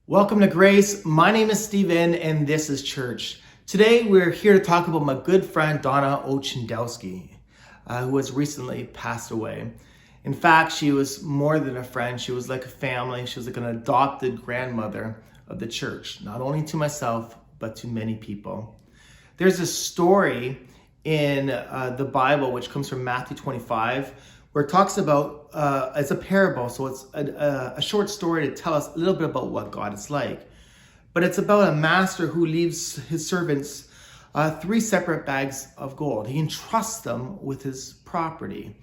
Welcome to Grace. My name is Steven and this is church. Today we're here to talk about my good friend Dawna Ochendoski, who has recently passed away. In fact, she was more than a friend. She was like a family. She was like an adopted grandmother of the church, not only to myself, but to many people. There's a story in the Bible, which comes from Matthew 25, where it talks about, it's a parable, so it's a short story to tell us a little bit about what God is like. But it's about a master who leaves his servants 3 separate bags of gold. He entrusts them with his property.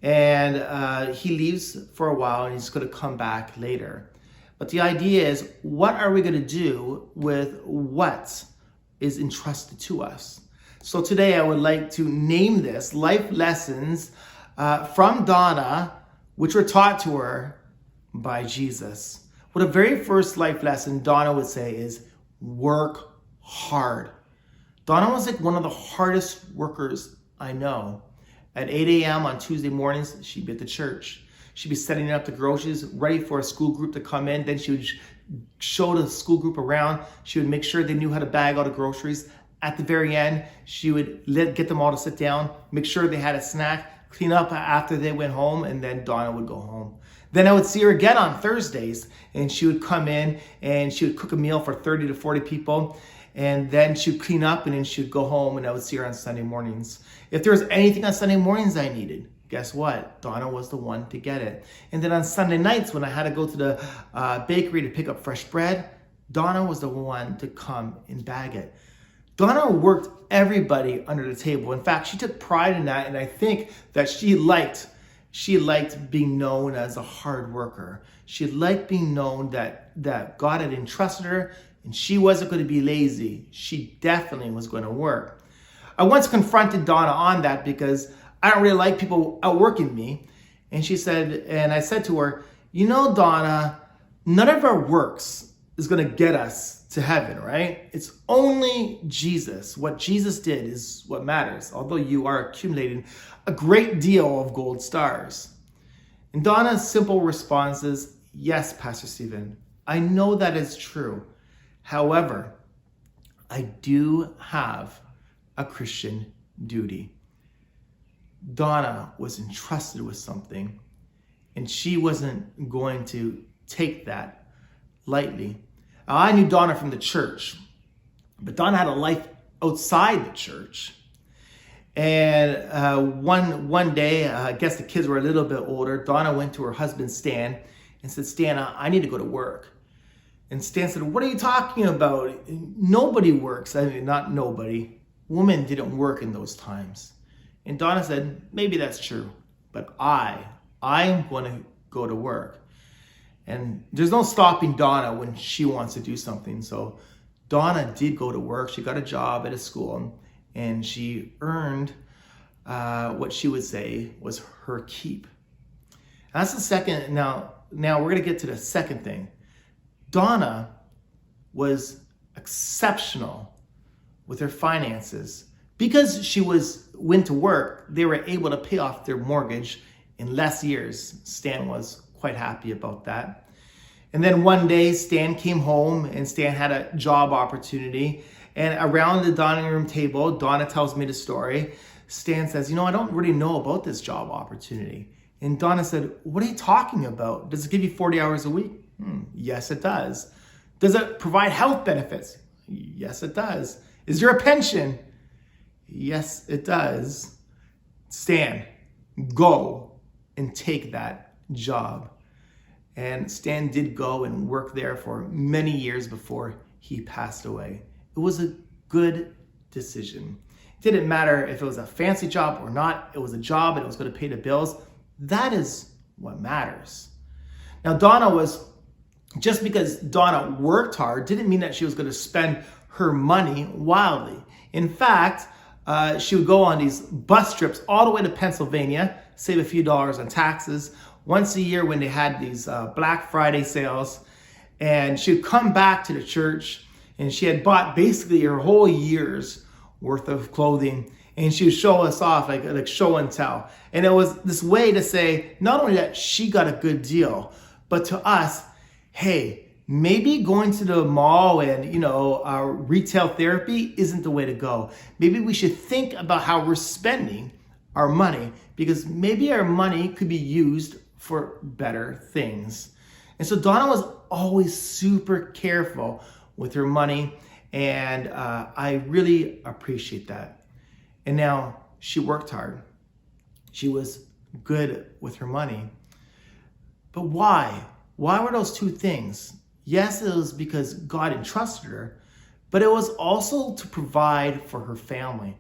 And he leaves for a while and he's going to come back later. But the idea is, what are we going to do with what is entrusted to us? So today I would like to name this Life Lessons from Dawna, which were taught to her by Jesus. Well, the very first life lesson Dawna would say is work hard. Dawna was like one of the hardest workers I know. At 8 a.m. on Tuesday mornings, she'd be at the church. She'd be setting up the groceries, ready for a school group to come in. Then she would show the school group around. She would make sure they knew how to bag all the groceries. At the very end, she would get them all to sit down, make sure they had a snack, clean up after they went home, and then Dawna would go home. Then I would see her again on Thursdays, and she would come in and she would cook a meal for 30 to 40 people, and then she'd clean up and then she'd go home, and I would see her on Sunday mornings. If there was anything on Sunday mornings I needed, guess what? Dawna was the one to get it. And then on Sunday nights when I had to go to the bakery to pick up fresh bread, Dawna was the one to come and bag it. Dawna worked everybody under the table. In fact, she took pride in that, and I think that she liked being known as a hard worker. She liked being known that God had entrusted her, and she wasn't going to be lazy. She definitely was going to work. I once confronted Dawna on that because I don't really like people outworking me. And she said, and I said to her, you know, Dawna, none of our works is going to get us to heaven, right? It's only Jesus. What Jesus did is what matters, although you are accumulating a great deal of gold stars. And Dawna's simple response is, yes, Pastor Stephen, I know that is true. However, I do have a Christian duty. Dawna was entrusted with something, and she wasn't going to take that lightly. Now, I knew Dawna from the church, but Dawna had a life outside the church. And one day, I guess the kids were a little bit older, Dawna went to her husband, Stan, and said, Stan, I need to go to work. And Stan said, what are you talking about? Nobody works. I mean, not nobody. Women didn't work in those times. And Dawna said, maybe that's true, but I'm going to go to work. And there's no stopping Dawna when she wants to do something. So Dawna did go to work. She got a job at a school, and she earned what she would say was her keep. And that's the second. Now we're going to get to the second thing. Dawna was exceptional with her finances. Because she went to work, they were able to pay off their mortgage in less years. Stan was quite happy about that. And then one day, Stan came home and Stan had a job opportunity. And around the dining room table, Dawna tells me the story. Stan says, I don't really know about this job opportunity. And Dawna said, what are you talking about? Does it give you 40 hours a week? Yes, it does. Does it provide health benefits? Yes, it does. Is there a pension? Yes, it does. Stan, go and take that job. And Stan did go and work there for many years before he passed away. It was a good decision. It didn't matter if it was a fancy job or not. It was a job and it was going to pay the bills. That is what matters. Now, just because Dawna worked hard didn't mean that she was going to spend her money wildly. In fact, she would go on these bus trips all the way to Pennsylvania, save a few dollars on taxes, once a year when they had these Black Friday sales. And she would come back to the church, and she had bought basically her whole year's worth of clothing, and she would show us off like show and tell. And it was this way to say, not only that she got a good deal, but to us, hey, maybe going to the mall and, our retail therapy isn't the way to go. Maybe we should think about how we're spending our money, because maybe our money could be used for better things. And so Dawna was always super careful with her money, and I really appreciate that. And now she worked hard. She was good with her money. But why? Why were those two things? Yes, it was because God entrusted her, but it was also to provide for her family.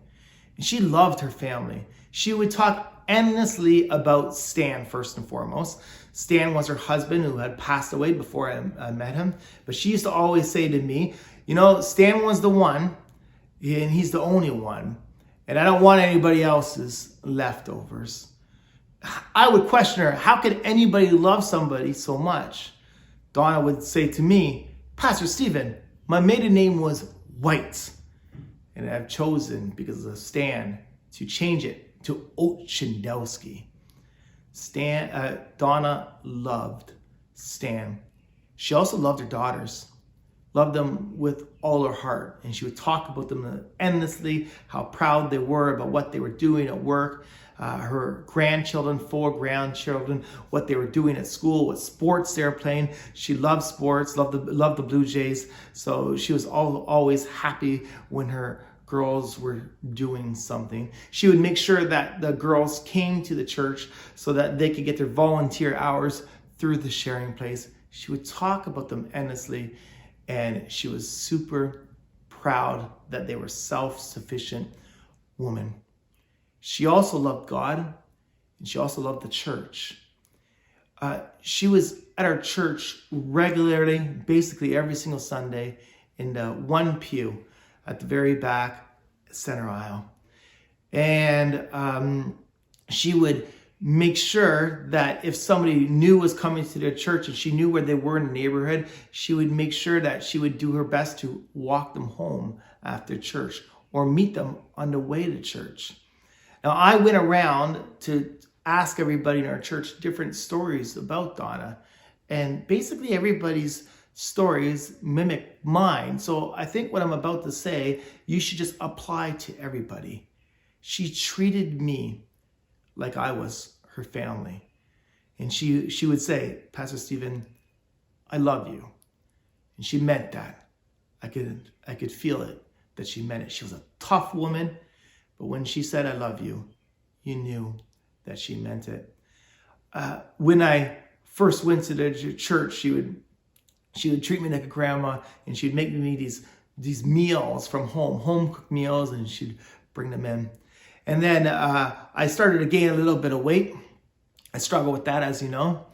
And she loved her family. She would talk endlessly about Stan, first and foremost. Stan was her husband who had passed away before I met him. But she used to always say to me, Stan was the one, and he's the only one. And I don't want anybody else's leftovers. I would question her, how could anybody love somebody so much? Dawna would say to me, Pastor Stephen, my maiden name was White, and I've chosen, because of Stan, to change it to Ochendoski. Dawna loved Stan. She also loved her daughters, loved them with all her heart, and she would talk about them endlessly, how proud they were about what they were doing at work. Her grandchildren, 4 grandchildren, what they were doing at school, what sports they were playing. She loved sports, loved the Blue Jays. So she was always happy when her girls were doing something. She would make sure that the girls came to the church so that they could get their volunteer hours through the sharing place. She would talk about them endlessly, and she was super proud that they were self-sufficient women. She also loved God, and she also loved the church. She was at our church regularly, basically every single Sunday, in the one pew at the very back center aisle. And she would make sure that if somebody new was coming to their church and she knew where they were in the neighborhood, she would make sure that she would do her best to walk them home after church or meet them on the way to church. Now, I went around to ask everybody in our church different stories about Dawna, and basically everybody's stories mimic mine. So I think what I'm about to say, you should just apply to everybody. She treated me like I was her family. And she would say, Pastor Stephen, I love you. And she meant that. I could feel it, that she meant it. She was a tough woman, but when she said, I love you, you knew that she meant it. When I first went to the church, she would treat me like a grandma, and she'd make me these meals from home cooked meals, and she'd bring them in. And then I started to gain a little bit of weight. I struggle with that, as you know.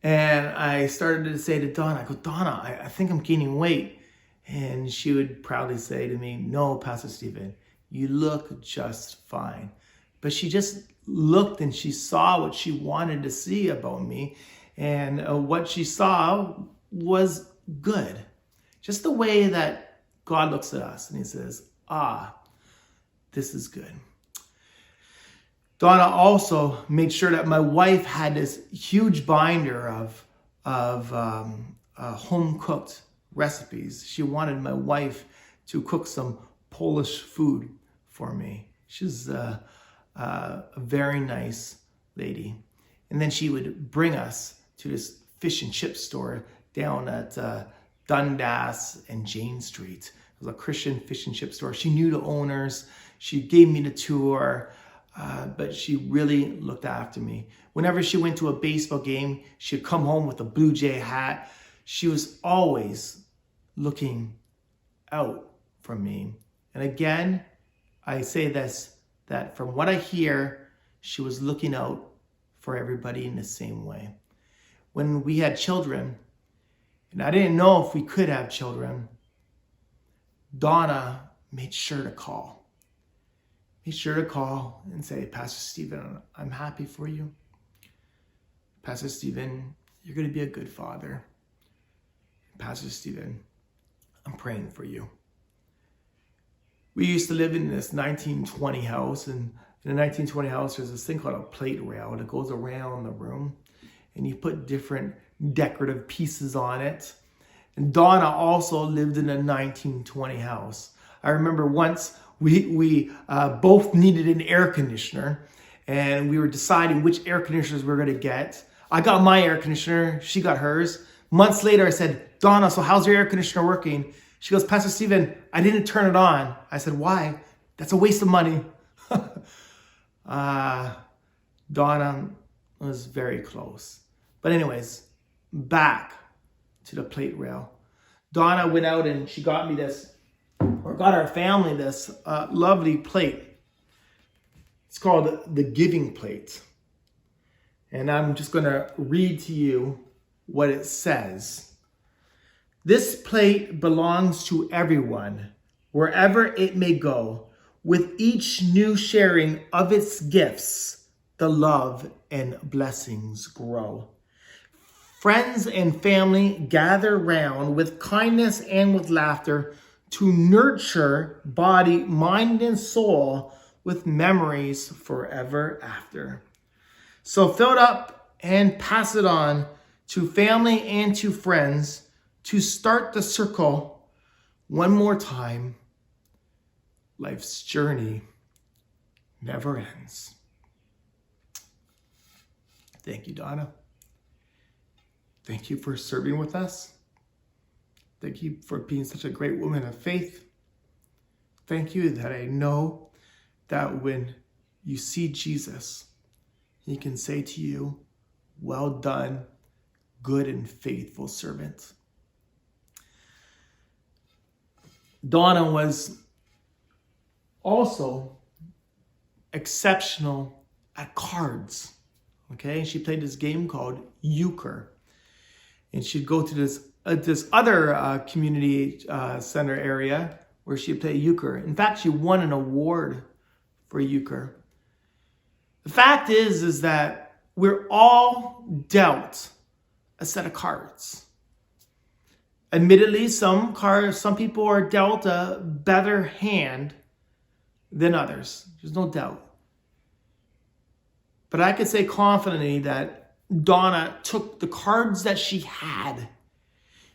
And I started to say to Dawna, I go, Dawna, I think I'm gaining weight. And she would proudly say to me, no, Pastor Stephen, you look just fine. But she just looked and she saw what she wanted to see about me. And what she saw was good. Just the way that God looks at us and he says, this is good. Dawna also made sure that my wife had this huge binder of home-cooked recipes. She wanted my wife to cook some Polish food for me. She's a very nice lady. And then she would bring us to this fish and chip store down at Dundas and Jane Street. It was a Christian fish and chip store. She knew the owners. She gave me the tour. But she really looked after me. Whenever she went to a baseball game, she'd come home with a Blue Jay hat. She was always looking out for me. And again, I say this, that from what I hear, she was looking out for everybody in the same way. When we had children, and I didn't know if we could have children, Dawna made sure to call. Be sure to call and say, Pastor Stephen, I'm happy for you. Pastor Stephen, you're going to be a good father. Pastor Stephen, I'm praying for you. We used to live in this 1920 house, and in the 1920 house, there's this thing called a plate rail that goes around the room, and you put different decorative pieces on it. And Dawna also lived in a 1920 house. I remember once we both needed an air conditioner, and we were deciding which air conditioners we were going to get. I got my air conditioner. She got hers. Months later, I said, Dawna, so how's your air conditioner working? She goes, Pastor Stephen, I didn't turn it on. I said, why? That's a waste of money. Dawna was very close. But anyways, back to the plate rail. Dawna went out and she got me this, or got our family this lovely plate. It's called the giving plate. And I'm just going to read to you what it says. This plate belongs to everyone, wherever it may go. With each new sharing of its gifts, the love and blessings grow. Friends and family gather round with kindness and with laughter to nurture body, mind, and soul with memories forever after. So fill it up and pass it on to family and to friends to start the circle one more time. Life's journey never ends. Thank you, Dawna. Thank you for serving with us. Thank you for being such a great woman of faith. Thank you that I know that when you see Jesus, he can say to you, well done, good and faithful servant. Dawna was also exceptional at cards. Okay, she played this game called euchre, and she'd go to this other community center area where she'd play euchre. In fact, she won an award for euchre. The fact is that we're all dealt a set of cards. Admittedly, some people are dealt a better hand than others. There's no doubt. But I could say confidently that Dawna took the cards that she had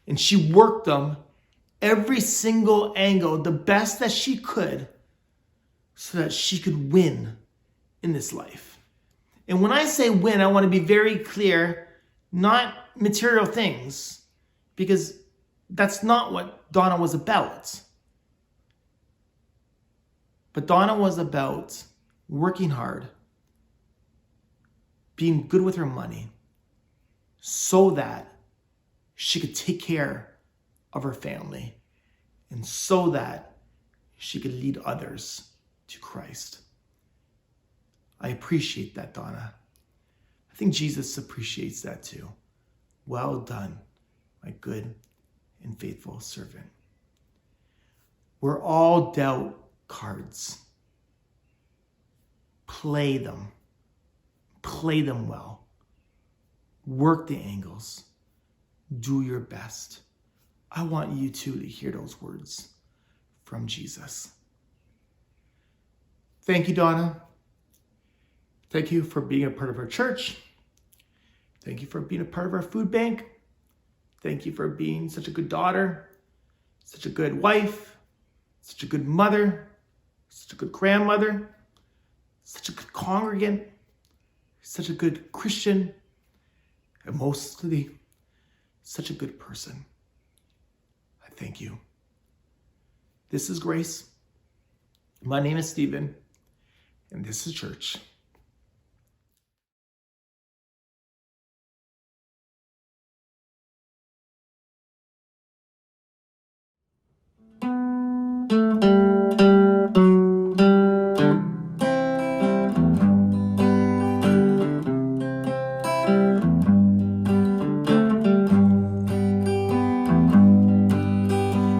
and she worked them every single angle the best that she could so that she could win in this life. And when I say win, I want to be very clear, not material things, because that's not what Dawna was about. But Dawna was about working hard, being good with her money, so that she could take care of her family and so that she could lead others to Christ. I appreciate that, Dawna. I think Jesus appreciates that too. Well done, my good and faithful servant. We're all dealt cards. Play them. Play them well. Work the angles. Do your best. I want you too to hear those words from Jesus. Thank you, Dawna. Thank you for being a part of our church. Thank you for being a part of our food bank. Thank you for being such a good daughter, such a good wife, such a good mother, such a good grandmother, such a good congregant, such a good Christian, and mostly such a good person. I thank you. This is Grace. My name is Stephen, and this is church.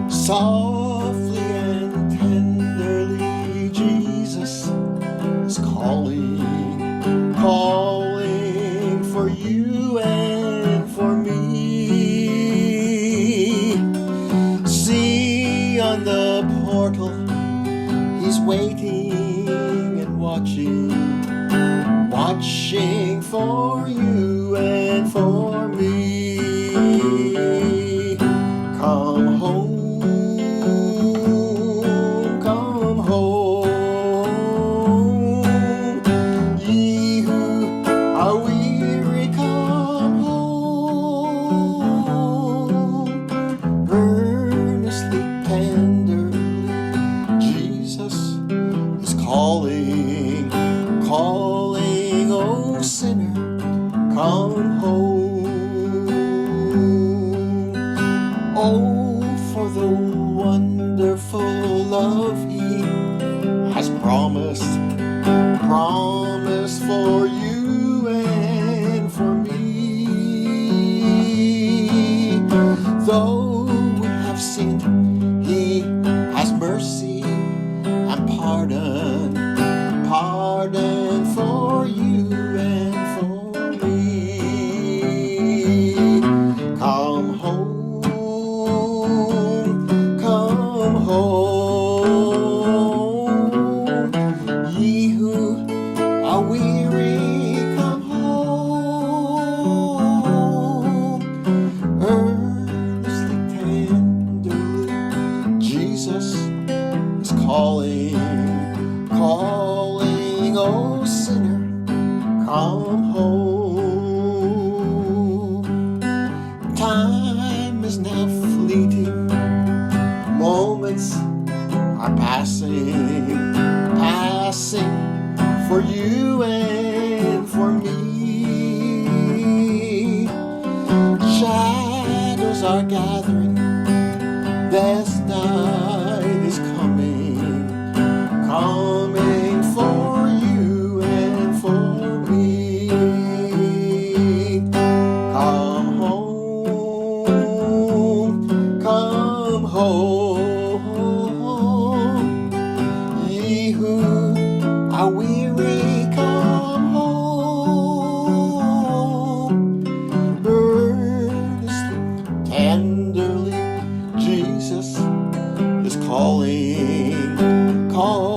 Softly and tenderly, Jesus is calling, calling for you and for me. See on the portal, he's waiting and watching, watching for you and for me. Come home, come home. Ye who are weary, come home. Earnestly, tenderly, Jesus is calling, calling, oh sinner, come home. Oh, for the wonderful love He has promised, promised for you and for me. Though we have sinned, He has mercy and pardon, pardon for you and for me. Come home, come home. Ye who are weary, come home. Earnestly, tenderly, Jesus is calling, calling, oh sinner, come home. Time is now fleeting, moments are passing, passing for you and for me. Shadows are gathering, death's night is coming, coming for you and for me. Come home, come home. Ye who are weary, come home. Earnestly, tenderly, Jesus is calling, calling.